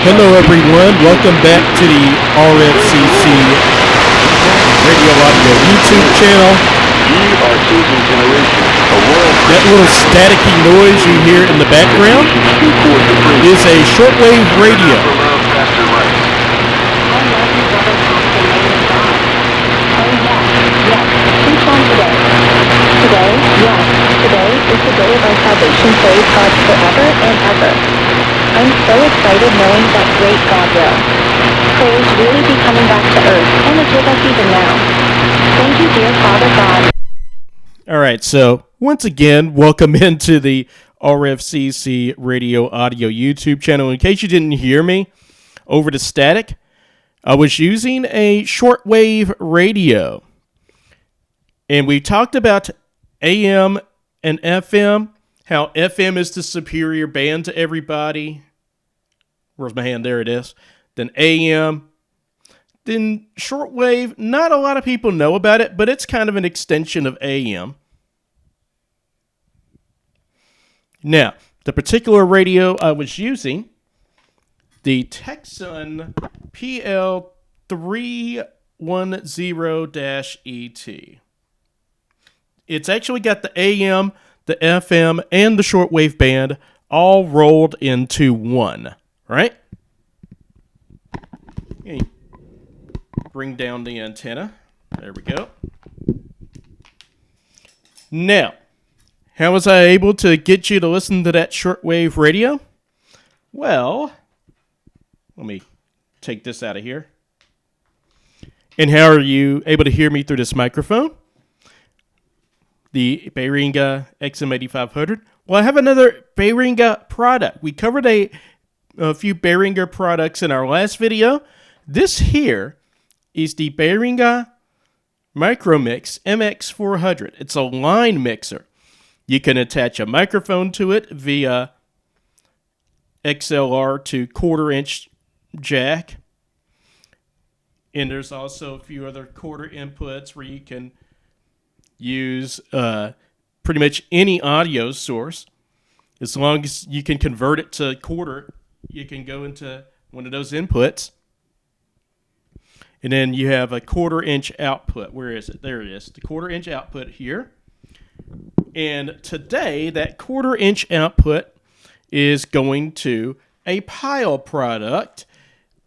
Hello, everyone. Welcome back to the RFCC Radio Audio YouTube channel. That little staticky noise you hear in the background is a shortwave radio. Today is the day of our salvation. Praise God forever and ever. I'm so excited knowing that great God will. Prayers really be coming back to earth and it's with us even now. Thank you, dear Father God. All right, so once again, welcome into the RFCC Radio Audio YouTube channel. In case you didn't hear me over the static, I was using a shortwave radio. And we talked about AM and FM, how FM is the superior band to everybody. Where's my hand? There it is. Then AM. Then shortwave, not a lot of people know about it, but it's kind of an extension of AM. Now, the particular radio I was using, the Texan PL310-ET. It's actually got the AM, the FM, and the shortwave band all rolled into one, right? Okay. Bring down the antenna. There we go. Now, how was I able to get you to listen to that shortwave radio? Well, let me take this out of here. And how are you able to hear me through this microphone? The Behringer XM8500. Well, I have another Behringer product. We covered a few Behringer products in our last video. This here is the Behringer Micromix MX400. It's a line mixer. You can attach a microphone to it via XLR to quarter-inch jack. And there's also a few other quarter inputs where you can use pretty much any audio source. As long as you can convert it to quarter, you can go into one of those inputs. And then you have a quarter-inch output. Where is it? There it is. The quarter-inch output here. And today, that quarter-inch output is going to a Pyle product,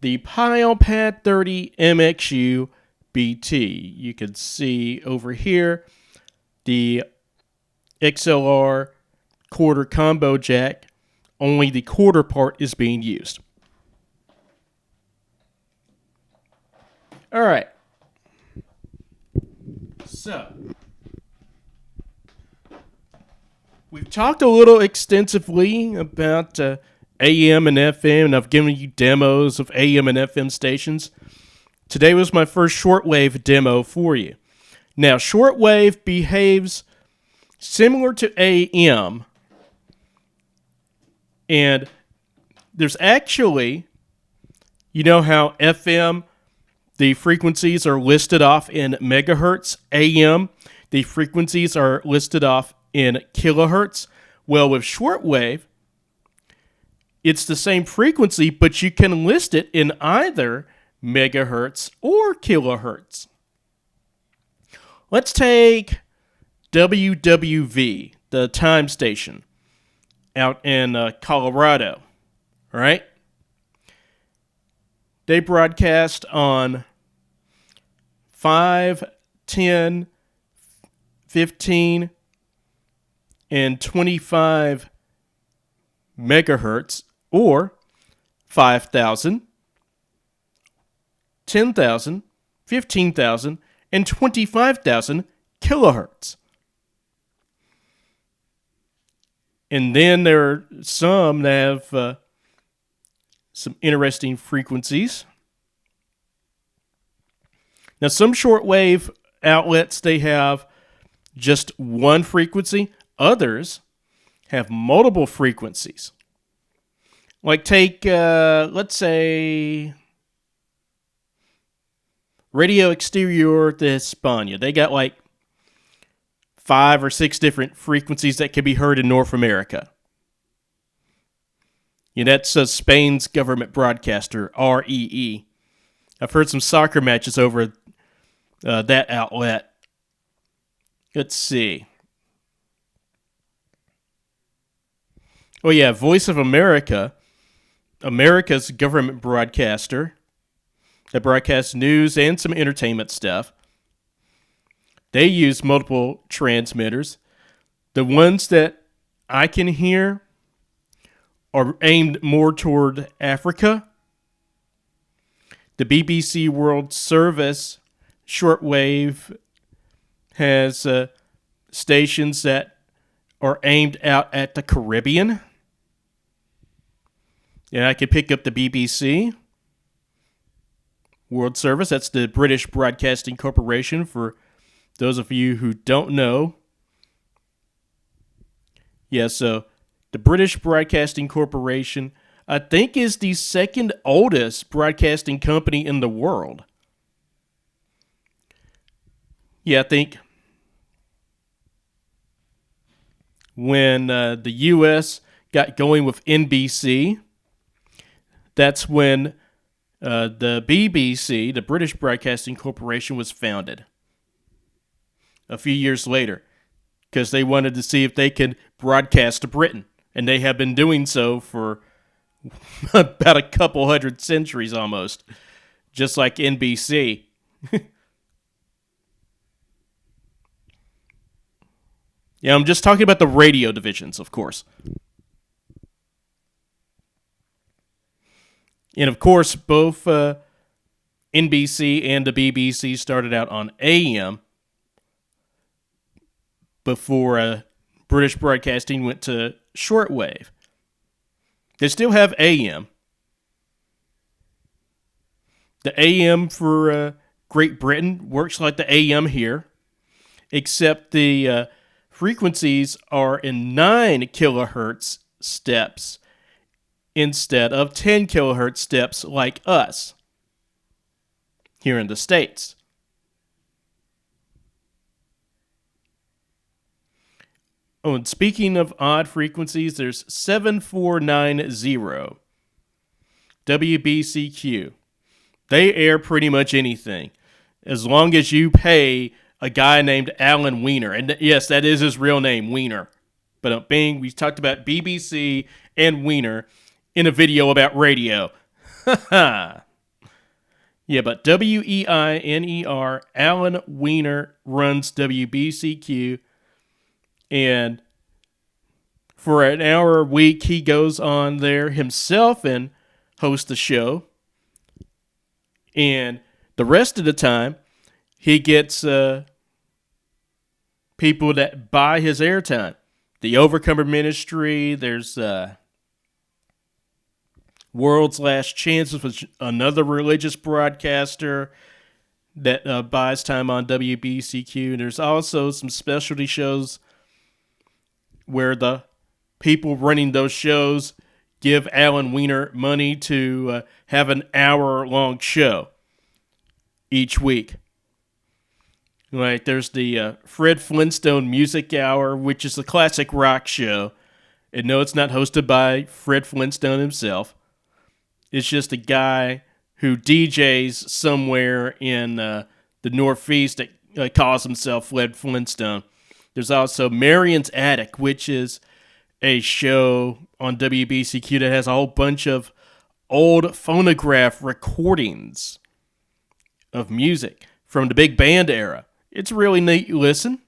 the Pyle Pad 30 MXU BT. You can see over here the XLR quarter combo jack. Only the quarter part is being used. All right. So, we've talked a little extensively about AM and FM, and I've given you demos of AM and FM stations. Today was my first shortwave demo for you. Now, shortwave behaves similar to AM, and there's actually, you know how FM, the frequencies are listed off in megahertz. AM, the frequencies are listed off in kilohertz. Well, with shortwave, it's the same frequency, but you can list it in either megahertz or kilohertz. Let's take WWV, the time station, out in Colorado, all right? They broadcast on 5, 10, 15, and 25 megahertz, or 5,000, 10,000, 15,000, and 25,000 kilohertz. And then there are some that have some interesting frequencies. Now, some shortwave outlets, they have just one frequency. Others have multiple frequencies. Like take, let's say, Radio Exterior de España. They got like 5 or 6 different frequencies that can be heard in North America. Yeah, that's Spain's government broadcaster, REE. I've heard some soccer matches over that outlet. Let's see. Oh, yeah, Voice of America, America's government broadcaster that broadcasts news and some entertainment stuff. They use multiple transmitters. The ones that I can hear are aimed more toward Africa. The BBC World Service Shortwave has stations that are aimed out at the Caribbean. And I can pick up the BBC World Service. That's the British Broadcasting Corporation, for those of you who don't know. Yeah, so the British Broadcasting Corporation, I think, is the second oldest broadcasting company in the world. Yeah, I think when the U.S. got going with NBC, that's when the BBC, the British Broadcasting Corporation, was founded a few years later, because they wanted to see if they could broadcast to Britain. And they have been doing so for about a couple hundred centuries almost, just like NBC. Yeah, I'm just talking about the radio divisions, of course. And of course, both NBC and the BBC started out on AM before British Broadcasting went to shortwave. They still have AM. The AM for Great Britain works like the AM here, except the frequencies are in 9 kilohertz steps instead of 10 kilohertz steps like us here in the States. Oh, and speaking of odd frequencies, there's 7490 WBCQ. They air pretty much anything, as long as you pay a guy named Alan Weiner. And yes, that is his real name, Weiner. But we talked about BBC and Weiner in a video about radio. Yeah, but WEINER, Alan Weiner runs WBCQ. And for an hour a week, he goes on there himself and hosts the show. And the rest of the time, he gets people that buy his airtime. The Overcomer Ministry, there's World's Last Chances, which another religious broadcaster that buys time on WBCQ. And there's also some specialty shows where the people running those shows give Alan Weiner money to have an hour-long show each week. Like, there's the Fred Flintstone Music Hour, which is a classic rock show. And no, it's not hosted by Fred Flintstone himself. It's just a guy who DJs somewhere in the Northeast that calls himself Fred Flintstone. There's also Marion's Attic, which is a show on WBCQ that has a whole bunch of old phonograph recordings of music from the big band era. It's a really neat listen.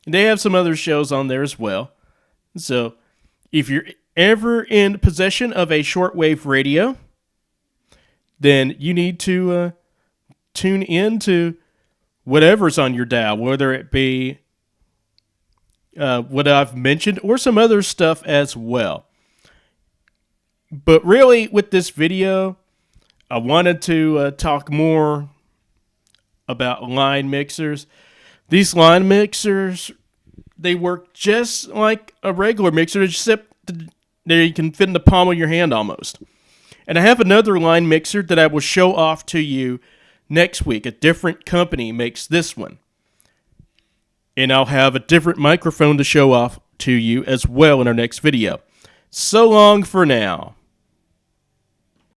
They have some other shows on there as well. So if you're ever in possession of a shortwave radio, then you need to tune in to whatever's on your dial, whether it be what I've mentioned or some other stuff as well. But really, with this video, I wanted to talk more about line mixers. These line mixers, they work just like a regular mixer, except they can fit in the palm of your hand almost. And I have another line mixer that I will show off to you next week. A different company makes this one. And I'll have a different microphone to show off to you as well in our next video. So long for now.